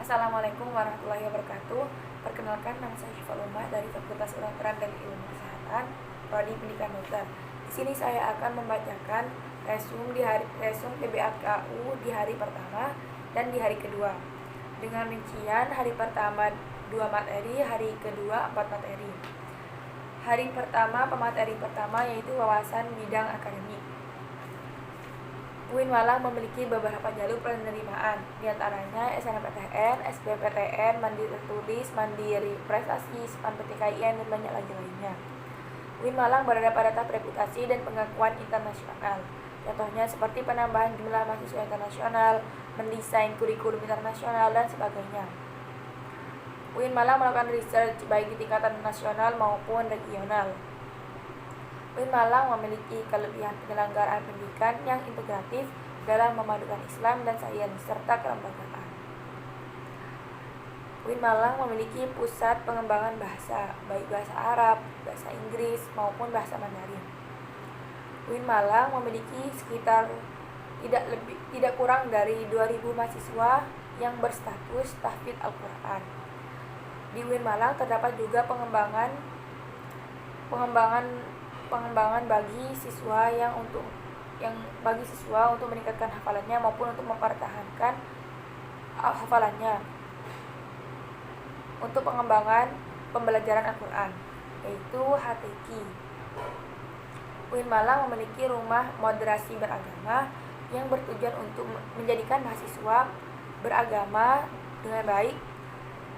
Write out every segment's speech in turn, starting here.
Assalamualaikum warahmatullahi wabarakatuh. Perkenalkan, nama saya Syifa Luma dari Fakultas Kedokteran dan Ilmu Kesehatan, Prodi Pendidikan Dokter. Di sini saya akan membacakan resum PBAKU di hari pertama dan di hari kedua. Dengan rincian hari pertama 2 materi, hari kedua 4 materi. Hari pertama, pemateri pertama yaitu wawasan bidang akademik. UIN Malang memiliki beberapa jalur penerimaan, diantaranya SNMPTN, SBMPTN, Mandiri Tertulis, Mandiri Prestasi, SPAN PTKIN, dan banyak lagi lainnya. UIN Malang berada pada tahap reputasi dan pengakuan internasional. Contohnya seperti penambahan jumlah mahasiswa internasional, mendesain kurikulum internasional, dan sebagainya. UIN Malang melakukan research baik di tingkatan nasional maupun regional. UIN Malang memiliki kelebihan penyelenggaraan pendidikan yang integratif dalam memadukan Islam dan sains serta kelembagaan. UIN Malang memiliki pusat pengembangan bahasa, baik bahasa Arab, bahasa Inggris, maupun bahasa Mandarin. UIN Malang memiliki sekitar tidak kurang dari 2.000 mahasiswa yang berstatus tahfidz Al-Quran. Di UIN Malang terdapat juga pengembangan bagi siswa untuk meningkatkan hafalannya maupun untuk mempertahankan hafalannya untuk pengembangan pembelajaran Al-Quran, yaitu HTQ. UIN Malang memiliki rumah moderasi beragama yang bertujuan untuk menjadikan mahasiswa beragama dengan baik,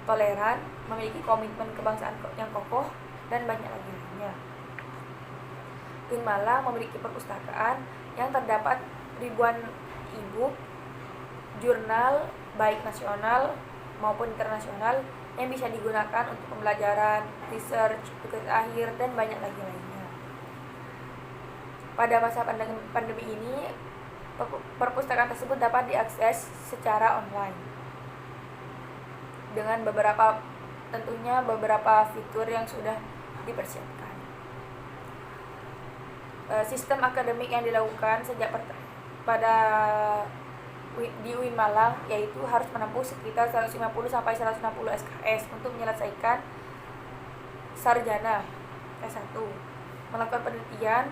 toleran, memiliki komitmen kebangsaan yang kokoh, dan banyak lagi lainnya. UIN Malang memiliki perpustakaan yang terdapat ribuan e-book, jurnal baik nasional maupun internasional yang bisa digunakan untuk pembelajaran, research, tugas akhir, dan banyak lagi lainnya. Pada masa pandemi ini, perpustakaan tersebut dapat diakses secara online dengan beberapa fitur yang sudah dipersiapkan. Sistem akademik yang dilakukan sejak di UIN Malang yaitu harus menempuh sekitar 150 sampai 160 SKS untuk menyelesaikan sarjana S1, melakukan penelitian,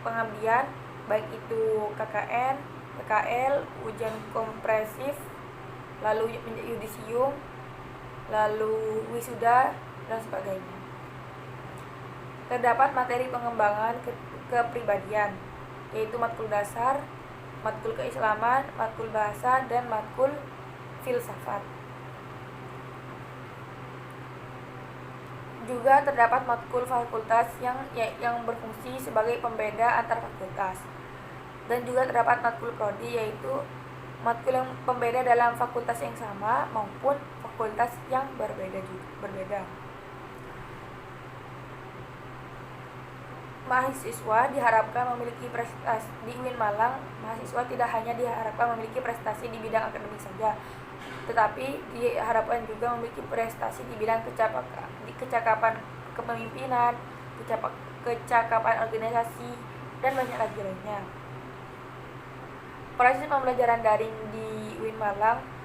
pengabdian baik itu KKN, PKL, ujian komprehensif, lalu yudisium, lalu wisuda, dan sebagainya. Terdapat materi pengembangan kepribadian, yaitu matkul dasar, matkul keislaman, matkul bahasa, dan matkul filsafat. Juga terdapat matkul fakultas yang berfungsi sebagai pembeda antar fakultas. Dan juga terdapat matkul prodi, yaitu matkul yang pembeda dalam fakultas yang sama maupun fakultas yang berbeda. Mahasiswa diharapkan memiliki prestasi di UIN Malang. Mahasiswa tidak hanya diharapkan memiliki prestasi di bidang akademik saja, tetapi diharapkan juga memiliki prestasi di bidang kecakapan kepemimpinan, kecakapan organisasi, dan banyak lagi lainnya. Proses pembelajaran daring di UIN Malang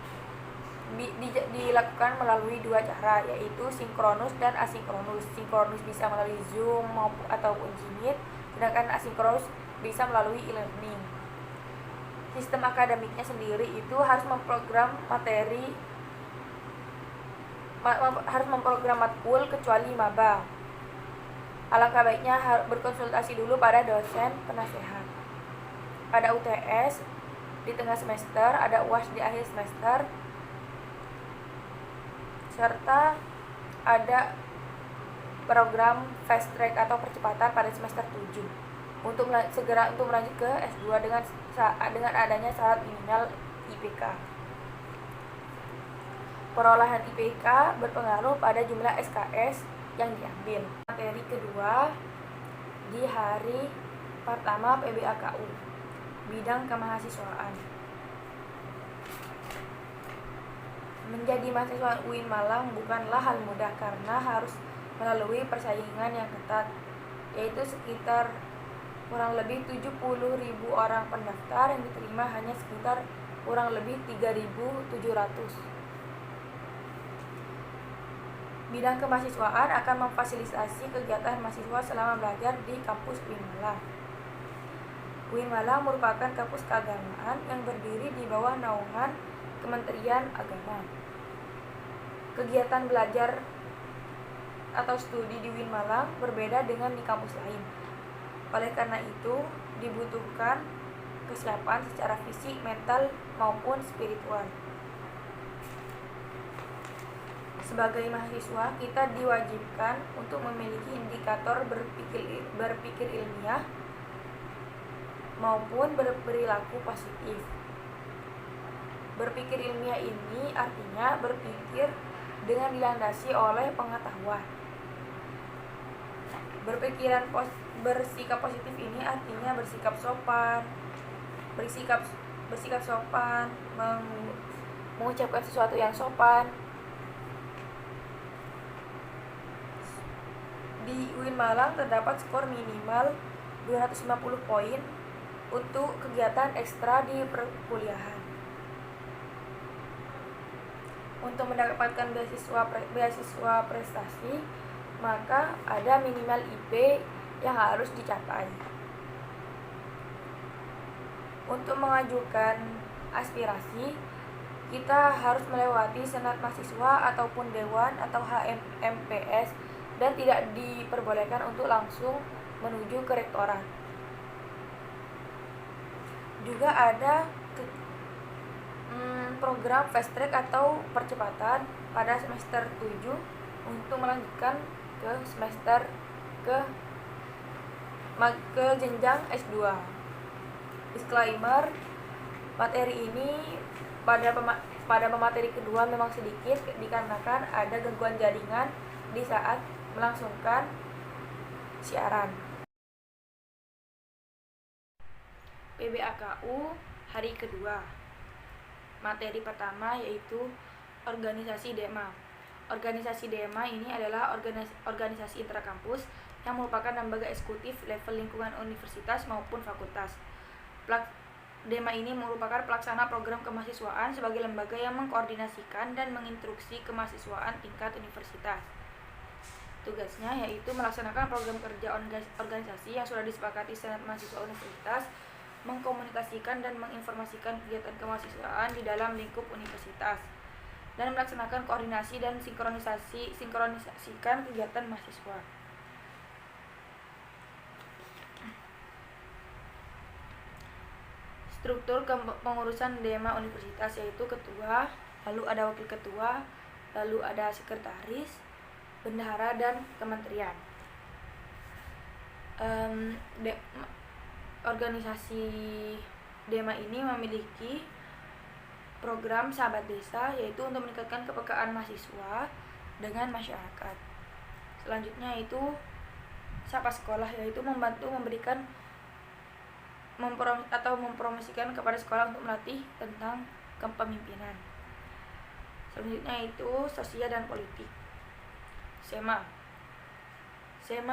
dilakukan melalui 2 cara, yaitu sinkronus dan asinkronus. Sinkronus bisa melalui Zoom ataupun Jmeet, sedangkan asinkronus bisa melalui e-learning. Sistem akademiknya sendiri itu harus memprogram matkul kecuali maba. Alangkah baiknya berkonsultasi dulu pada dosen penasehat. Ada UTS di tengah semester, ada UAS di akhir semester, serta ada program fast track atau percepatan pada semester 7 untuk melanjut ke S2 dengan adanya syarat minimal IPK. Perolehan IPK berpengaruh pada jumlah SKS yang diambil. Materi kedua di hari pertama PBAKU, bidang kemahasiswaan. Menjadi mahasiswa UIN Malang bukanlah hal mudah karena harus melalui persaingan yang ketat, yaitu sekitar kurang lebih 70.000 orang pendaftar yang diterima hanya sekitar kurang lebih 3.700. Bidang kemahasiswaan akan memfasilitasi kegiatan mahasiswa selama belajar di kampus UIN Malang. UIN Malang merupakan kampus keagamaan yang berdiri di bawah naungan Kementerian Agama. Kegiatan belajar atau studi di UIN Malang berbeda dengan di kampus lain. Oleh karena itu, dibutuhkan kesiapan secara fisik, mental, maupun spiritual. Sebagai mahasiswa, kita diwajibkan untuk memiliki indikator berpikir ilmiah maupun berperilaku positif. Berpikir ilmiah ini artinya berpikir dengan dilandasi oleh pengetahuan. Bersikap positif ini artinya bersikap sopan, mengucapkan sesuatu yang sopan. Di UIN Malang terdapat skor minimal 250 poin untuk kegiatan ekstra di perkuliahan. Untuk mendapatkan beasiswa prestasi, maka ada minimal IP yang harus dicapai. Untuk mengajukan aspirasi, kita harus melewati senat mahasiswa ataupun dewan atau HMMPS dan tidak diperbolehkan untuk langsung menuju ke rektorat. Juga ada program fast track atau percepatan pada semester 7 untuk melanjutkan ke jenjang S2. Disclaimer, materi ini pada pemateri kedua memang sedikit dikarenakan ada gangguan jaringan di saat melangsungkan siaran. PBAKU hari kedua. Materi pertama yaitu organisasi DEMA. Organisasi DEMA ini adalah organisasi intrakampus yang merupakan lembaga eksekutif level lingkungan universitas maupun fakultas. DEMA ini merupakan pelaksana program kemahasiswaan sebagai lembaga yang mengkoordinasikan dan menginstruksi kemahasiswaan tingkat universitas. Tugasnya yaitu melaksanakan program kerja organisasi yang sudah disepakati senat mahasiswa universitas, mengkomunikasikan dan menginformasikan kegiatan kemahasiswaan di dalam lingkup universitas, dan melaksanakan koordinasi dan sinkronisasikan kegiatan mahasiswa. Struktur pengurusan DEMA universitas yaitu ketua, lalu ada wakil ketua, lalu ada sekretaris, bendahara, dan kementerian. Organisasi DEMA ini memiliki program sahabat desa yaitu untuk meningkatkan kepekaan mahasiswa dengan masyarakat. Selanjutnya yaitu sapa sekolah, yaitu membantu mempromosikan kepada sekolah untuk melatih tentang kepemimpinan. Selanjutnya itu sosial dan politik. SEMA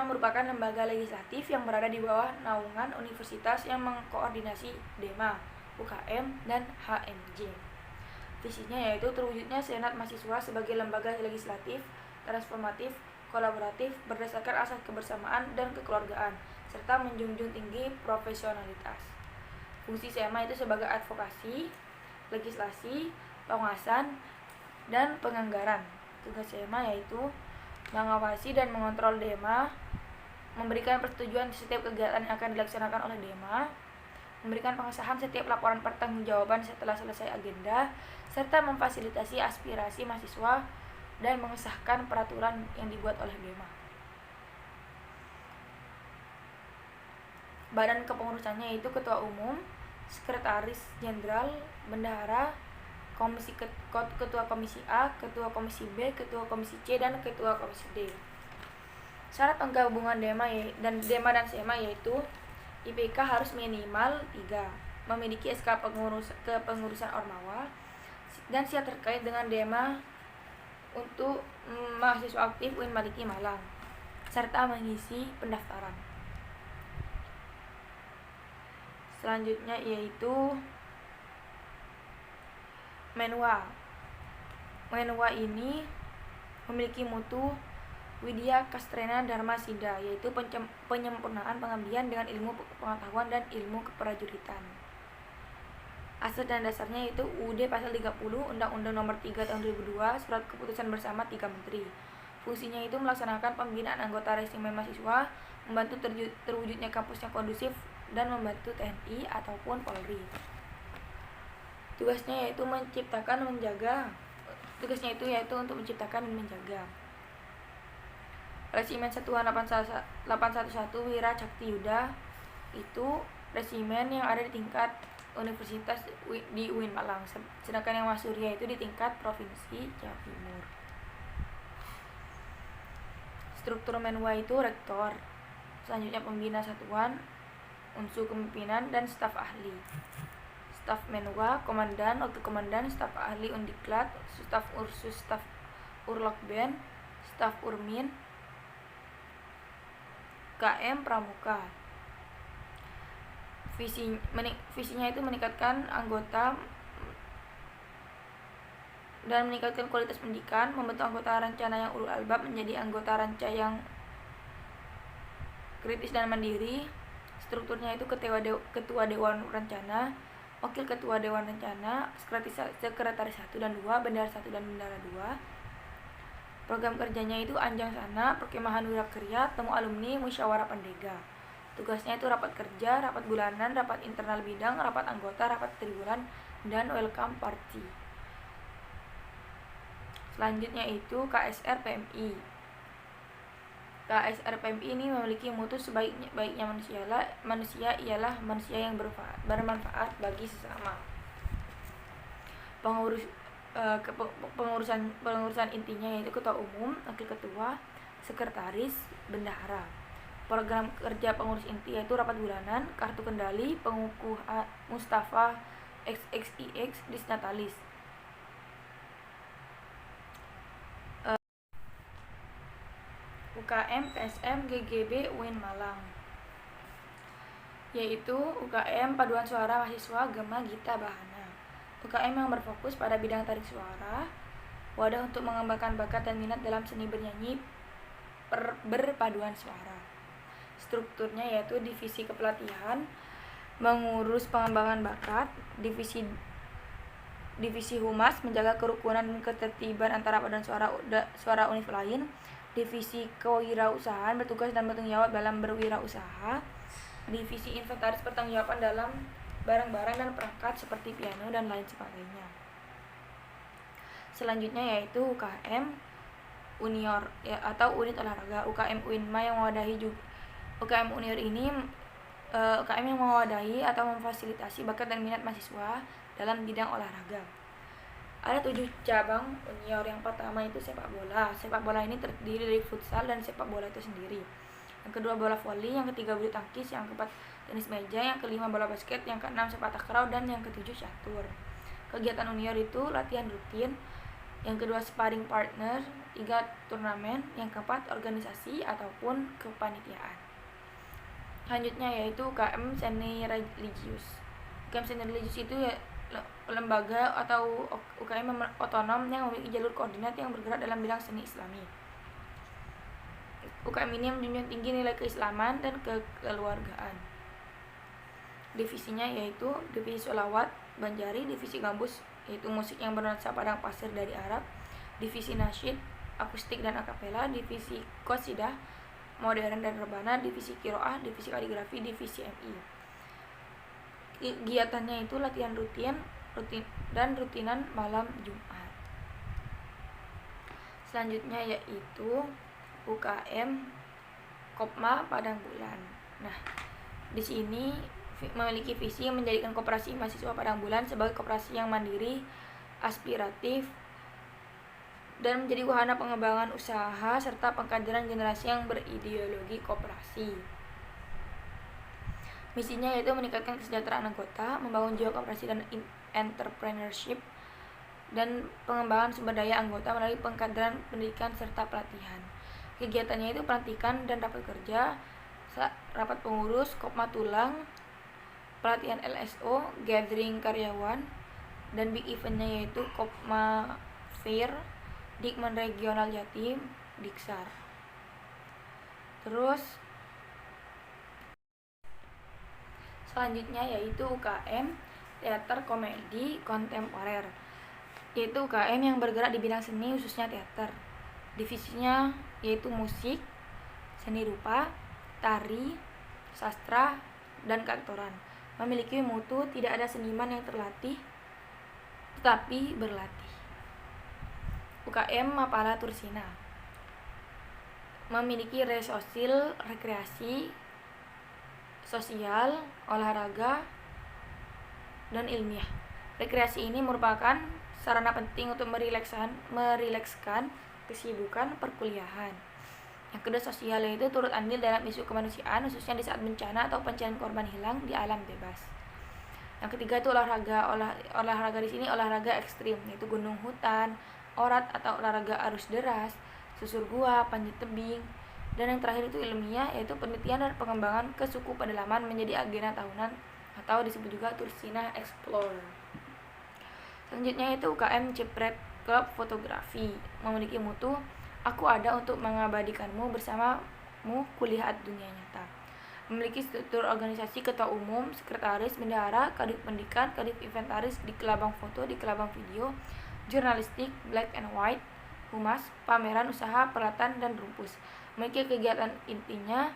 merupakan lembaga legislatif yang berada di bawah naungan universitas yang mengkoordinasi DEMA, UKM, dan HMJ. Visinya yaitu terwujudnya senat mahasiswa sebagai lembaga legislatif, transformatif, kolaboratif, berdasarkan asas kebersamaan dan kekeluargaan, serta menjunjung tinggi profesionalitas. Fungsi SEMA itu sebagai advokasi, legislasi, pengawasan, dan penganggaran. Tugas SEMA yaitu mengawasi dan mengontrol DEMA, memberikan persetujuan setiap kegiatan yang akan dilaksanakan oleh DEMA, memberikan pengesahan setiap laporan pertanggungjawaban setelah selesai agenda, serta memfasilitasi aspirasi mahasiswa dan mengesahkan peraturan yang dibuat oleh DEMA. Badan kepengurusannya yaitu Ketua Umum, Sekretaris Jenderal, Bendahara, Ketua Komisi A, Ketua Komisi B, Ketua Komisi C, dan Ketua Komisi D. Syarat penggabungan DEMA dan SEMA yaitu IPK harus minimal 3, memiliki SK kepengurusan Ormawa, dan siap terkait dengan DEMA untuk mahasiswa aktif UIN Maliki Malang, serta mengisi pendaftaran. Selanjutnya yaitu Menwa ini memiliki mutu Widya Castrena Dharma Sida, yaitu penyempurnaan pengabdian dengan ilmu pengetahuan dan ilmu keprajuritan. Asas dan dasarnya yaitu UUD Pasal 30, Undang-Undang Nomor 3 Tahun 2002, Surat Keputusan Bersama 3 Menteri. Fungsinya itu melaksanakan pembinaan anggota resimen mahasiswa, membantu terwujudnya kampus yang kondusif, dan membantu TNI ataupun Polri. Tugasnya yaitu untuk menciptakan dan menjaga. Resimen Satuan 811 Wira Cakti Yuda itu resimen yang ada di tingkat universitas di UIN Malang, sedangkan yang Masurya itu di tingkat provinsi Jawa Timur. Struktur Menwa itu rektor, selanjutnya pembina satuan, unsur kepemimpinan, dan staf ahli. Staf Menwa, komandan, wakil komandan, staf ahli Undiklat, staf Ursus, staf Urlokben, staf Urmin, KM Pramuka. Visinya itu meningkatkan anggota dan meningkatkan kualitas pendidikan, membentuk anggota rencana yang ulul albab menjadi anggota ranca yang kritis dan mandiri. Strukturnya itu ketua dewan rencana, wakil ketua dewan rencana, sekretaris 1 dan 2, bendahara 1 dan bendahara 2. Program kerjanya itu Anjang Sana, Perkemahan Wirakarya, Temu Alumni, Musyawarah Pendega. Tugasnya itu rapat kerja, rapat bulanan, rapat internal bidang, rapat anggota, rapat triwulan, dan welcome party. Selanjutnya itu KSR PMI. KSR PMI ini memiliki mutu sebaik-baiknya manusia ialah manusia yang bermanfaat bagi sesama. Pengurusan intinya yaitu ketua umum, wakil ketua, sekretaris, bendahara. Program kerja pengurus inti yaitu rapat bulanan, kartu kendali, pengukuhan Mustafa XXIX Disnatalis. UKM PSM GGB UIN Malang, yaitu UKM Paduan Suara Mahasiswa Gema Gita Bahana. UKM yang berfokus pada bidang tarik suara, wadah untuk mengembangkan bakat dan minat dalam seni bernyanyi berpaduan suara. Strukturnya yaitu divisi kepelatihan, mengurus pengembangan bakat, divisi humas, menjaga kerukunan dan ketertiban antara paduan suara univ lain, divisi kewirausahaan, bertugas dan bertanggung jawab dalam berwirausaha, divisi inventaris, pertanggungjawaban dalam barang-barang dan perangkat seperti piano dan lain sebagainya. Selanjutnya yaitu UKM Unior atau unit olahraga. UKM UINMA yang mewadahi UKM Unior ini UKM yang mewadahi atau memfasilitasi bakat dan minat mahasiswa dalam bidang olahraga. Ada 7 cabang Unior. Yang pertama itu sepak bola. Sepak bola ini terdiri dari futsal dan sepak bola itu sendiri. Yang kedua bola voli, yang ketiga bulu tangkis, yang keempat tenis meja, yang kelima bola basket, yang keenam sepak takraw, dan yang ketujuh catur. Kegiatan Unior itu latihan rutin, yang kedua sparring partner, 3 turnamen, yang keempat organisasi ataupun kepanitiaan. Selanjutnya yaitu UKM Seni Religius. UKM Seni Religius itu lembaga atau UKM otonom yang memiliki jalur koordinat yang bergerak dalam bidang seni Islami. UKM ini menjunjung tinggi nilai keislaman dan kekeluargaan. Divisinya yaitu divisi sholawat Banjari, divisi gambus yaitu musik yang bernuansa padang pasir dari Arab, divisi nasyid akustik dan akapela, divisi qasidah modern dan rebana, divisi qiraah, divisi kaligrafi, divisi MI. Kegiatannya itu latihan rutin dan rutinan malam Jumat. Selanjutnya yaitu UKM Kopma Padang Bulan. Nah, di sini memiliki visi yang menjadikan koperasi mahasiswa Padang Bulan sebagai koperasi yang mandiri, aspiratif, dan menjadi wahana pengembangan usaha serta pengkaderan generasi yang berideologi koperasi. Misinya yaitu meningkatkan kesejahteraan anggota, membangun jiwa koperasi dan entrepreneurship, dan pengembangan sumber daya anggota melalui pengkaderan pendidikan serta pelatihan. Kegiatannya itu pelantikan dan rapat kerja, rapat pengurus, kopma tulang, pelatihan LSO, gathering karyawan, dan big eventnya yaitu kopma fair, Dikmen Regional Jatim, Diksar. Terus selanjutnya yaitu UKM Teater Komedi Kontemporer, yaitu UKM yang bergerak di bidang seni khususnya teater. Divisinya yaitu musik, seni rupa, tari, sastra, dan keaktoran. Memiliki mutu tidak ada seniman yang terlatih tetapi berlatih. UKM Mapala Tursina memiliki resosil rekreasi, sosial, olahraga, dan ilmiah. Rekreasi ini merupakan sarana penting untuk merilekskan kesibukan perkuliahan. Yang kedua sosial, yaitu turut andil dalam isu kemanusiaan khususnya di saat bencana atau pencarian korban hilang di alam bebas. Yang ketiga itu olahraga. Olahraga di sini olahraga ekstrim, yaitu gunung hutan, orat atau olahraga arus deras, susur gua, panjat tebing. Dan yang terakhir itu ilmiah, yaitu penelitian dan pengembangan ke suku pedalaman menjadi agenda tahunan atau disebut juga Tursina Explore. Selanjutnya itu UKM Jepret Club Fotografi, memiliki mutu aku ada untuk mengabadikanmu bersamamu kuliah dunia nyata. Memiliki struktur organisasi ketua umum, sekretaris, bendahara, kadif pendidikan, kadif inventaris, di kelabang foto, di kelabang video, jurnalistik, black and white, humas, pameran usaha, peralatan, dan rumpus. Memiliki kegiatan intinya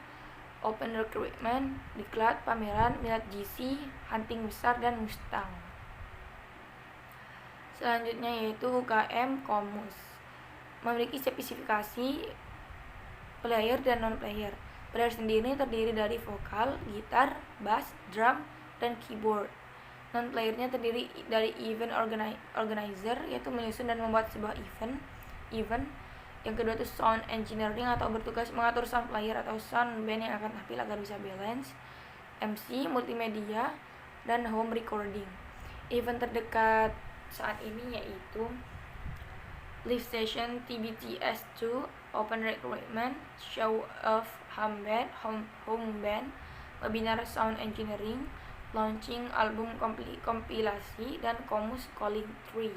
open recruitment, diklat, pameran, minat GC, hunting besar, dan mustang. Selanjutnya yaitu UKM Komus, memiliki spesifikasi player dan non-player. Player sendiri terdiri dari vokal, gitar, bass, drum, dan keyboard. Non-playernya terdiri dari event organizer, yaitu menyusun dan membuat sebuah event. Yang kedua itu sound engineering atau bertugas mengatur sound player atau sound band yang akan tampil agar bisa balance. MC, multimedia, dan home recording. Event terdekat saat ini yaitu Live Station TBTS2, Open Recruitment, Show of Home Band, Webinar Sound Engineering, Launching Album Kompilasi, dan Komus Calling 3.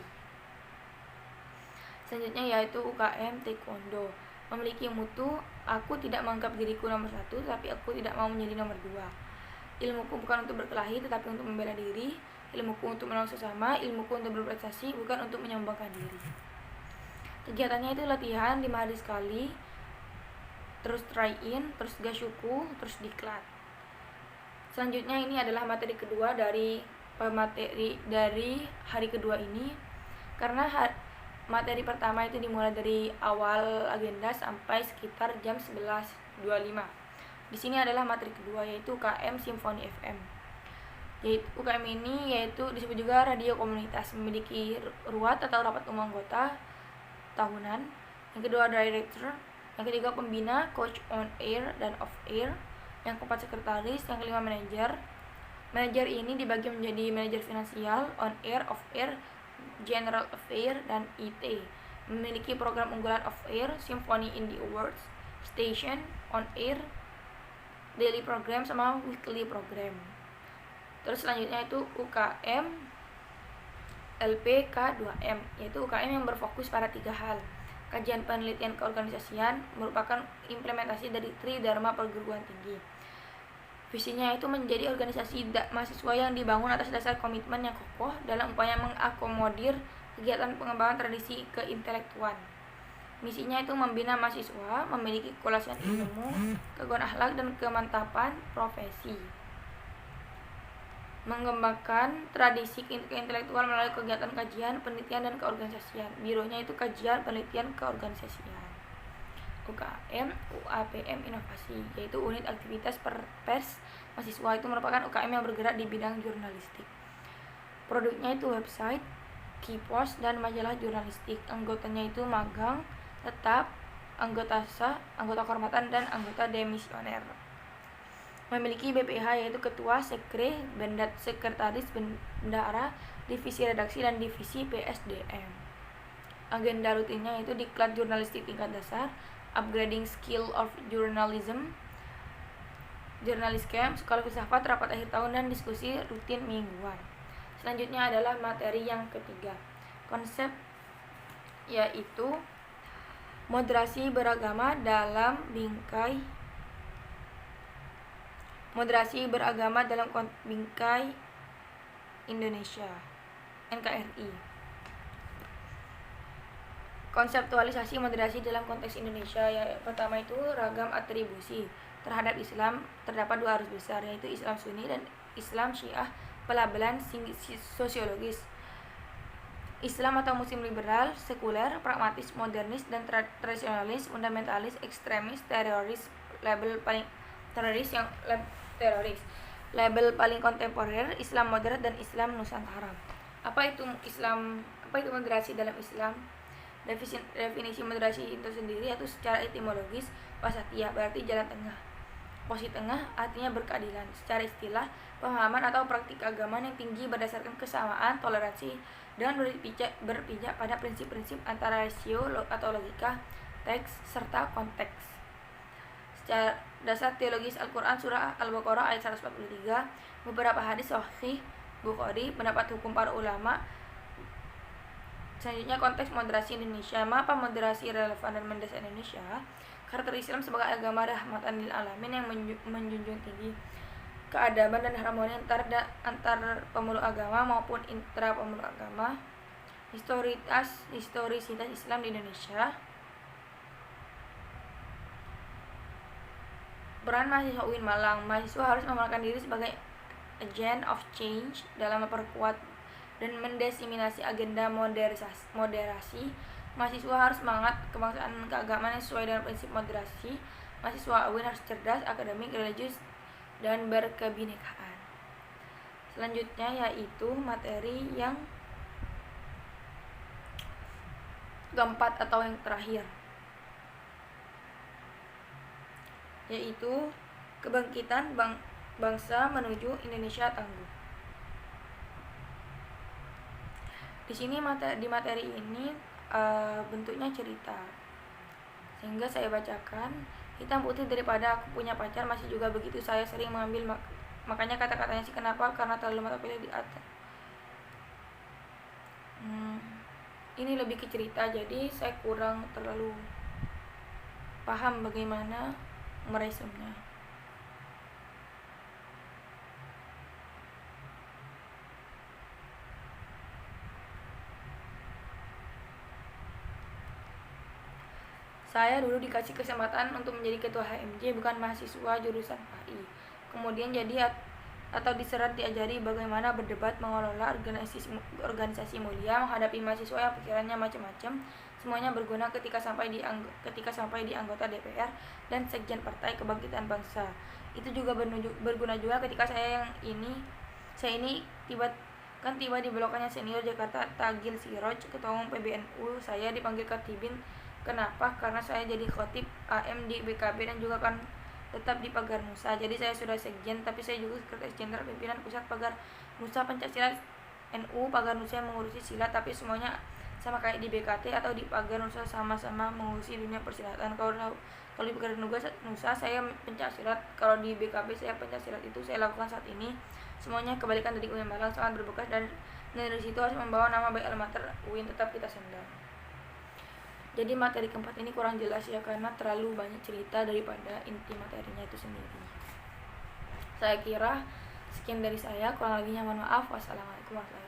Selanjutnya yaitu UKM Taekwondo, memiliki mutu aku tidak menganggap diriku nomor 1, tapi aku tidak mau menjadi nomor 2. Ilmuku bukan untuk berkelahi tetapi untuk membela diri. Ilmuku untuk menolong sesama, ilmuku untuk berprestasi, bukan untuk menyombongkan diri. Kegiatannya itu latihan 5 hari sekali, terus try in, terus gashuku, terus diklat. Selanjutnya ini adalah materi kedua dari hari kedua ini, karena materi pertama itu dimulai dari awal agenda sampai sekitar jam 11.25. Di sini adalah materi kedua yaitu UKM Simfoni FM. UKM ini yaitu disebut juga radio komunitas, memiliki ruat atau rapat umum anggota tahunan. Yang kedua director, yang ketiga pembina, coach on air dan off air, yang keempat sekretaris, yang kelima manajer. Manajer ini dibagi menjadi manajer finansial, on air, off air, general affair, dan IT. Memiliki program unggulan off air, Symphony in the Awards, station, on air, daily program, sama weekly program. Terus selanjutnya itu UKM LPK2M, yaitu UKM yang berfokus pada 3 hal. Kajian penelitian keorganisasian merupakan implementasi dari Tridharma perguruan tinggi. Visinya itu menjadi organisasi mahasiswa yang dibangun atas dasar komitmen yang kokoh dalam upaya mengakomodir kegiatan pengembangan tradisi keintelektuan. Misinya itu membina mahasiswa, memiliki kekuasaan ilmu, keguguran akhlak, dan kemantapan profesi. Mengembangkan tradisi keintelektual melalui kegiatan kajian, penelitian, dan keorganisasian. Bironya itu kajian, penelitian, keorganisasian. UKM UAPM Inovasi, yaitu unit aktivitas pers mahasiswa, itu merupakan UKM yang bergerak di bidang jurnalistik. Produknya itu website, kios, dan majalah jurnalistik. Anggotanya itu magang, tetap, anggota sah, anggota kehormatan, dan anggota demisioner. Memiliki BPH yaitu ketua, sekre, sekretaris, bendahara, divisi redaksi, dan divisi PSDM. Agenda rutinnya itu diklat jurnalistik tingkat dasar, upgrading skill of journalism, jurnalis camp, sekolah filsafat, rapat akhir tahun, dan diskusi rutin mingguan. Selanjutnya adalah materi yang ketiga, konsep, yaitu Moderasi beragama dalam bingkai Indonesia, NKRI. Konseptualisasi moderasi dalam konteks Indonesia. Yang pertama itu ragam atribusi terhadap Islam. Terdapat dua arus besar, yaitu Islam Sunni dan Islam Syiah. Pelabelan sosiologis: Islam atau Muslim liberal, sekuler, pragmatis, modernis, dan tradisionalis, fundamentalis, ekstremis, teroris. Label paling Label paling kontemporer: Islam moderat dan Islam Nusantara. Apa itu moderasi dalam Islam? Definisi moderasi itu sendiri yaitu secara etimologis wasatiyah, berarti jalan tengah. Posisi tengah artinya berkeadilan. Secara istilah, pemahaman atau praktik agama yang tinggi berdasarkan kesamaan, toleransi, dan berpijak pada prinsip-prinsip antara rasio atau logika, teks, serta konteks. Secara dasar teologis Al-Quran surah Al-Baqarah ayat 143, beberapa hadis sahih Bukhari, pendapat hukum para ulama. Selanjutnya konteks moderasi Indonesia. Mengapa moderasi relevan dan mendesak Indonesia? Karakter Islam sebagai agama rahmatan lil alamin yang menjunjung tinggi keadaban dan harmoni antar pemeluk agama maupun intra pemeluk agama. Historisitas Islam di Indonesia. Peran mahasiswa UIN Malang. Mahasiswa harus memamerkan diri sebagai agent of change dalam memperkuat dan mendiseminasi agenda moderasi. Mahasiswa harus semangat kebangsaan dan keagamaan yang sesuai dengan prinsip moderasi. Mahasiswa UIN harus cerdas, akademik, religius, dan berkebinekaan. Selanjutnya yaitu materi yang keempat atau yang terakhir, yaitu kebangkitan bangsa menuju Indonesia tangguh. Di sini di materi ini bentuknya cerita, sehingga saya bacakan. Hitam putih daripada aku punya pacar masih juga begitu saya sering mengambil makanya kata-katanya sih kenapa, karena terlalu mata pilih di atas. Ini lebih ke cerita, jadi saya kurang terlalu paham bagaimana meresumnya. Saya dulu dikasih kesempatan untuk menjadi ketua HMJ, bukan mahasiswa jurusan HI. Kemudian jadi atau diserat diajari bagaimana berdebat, mengelola organisasi mulia, menghadapi mahasiswa yang pikirannya macam-macam. Semuanya berguna ketika sampai di anggota DPR dan sekjen Partai Kebangkitan Bangsa. Itu juga berguna juga ketika saya ini tiba di belokannya senior Jakarta Tagil Siroj, ketua umum PBNU. Saya dipanggil Katibin. Kenapa? Karena saya jadi khotib AM di BKB dan juga kan tetap di Pagar Nusa. Jadi saya sudah sekjen, tapi saya juga sekretaris jenderal pimpinan pusat Pagar Nusa Pancasila NU. Pagar Nusa yang mengurusi silat, tapi semuanya sama kayak di BKT atau di Pagar Nusa, sama-sama mengurusi dunia persilatan. Kalau di Pagar Nusa saya pencaksilat, kalau di BKB saya pencaksilat. Itu saya lakukan saat ini. Semuanya kebalikan dari UIN Malang, sangat berbekas, dan dari situ harus membawa nama baik almater UIN tetap kita sandang. Jadi materi keempat ini kurang jelas ya, karena terlalu banyak cerita daripada inti materinya itu sendiri. Saya kira sekian dari saya, kurang lebihnya mohon maaf. Wassalamualaikum warahmatullahi wabarakatuh.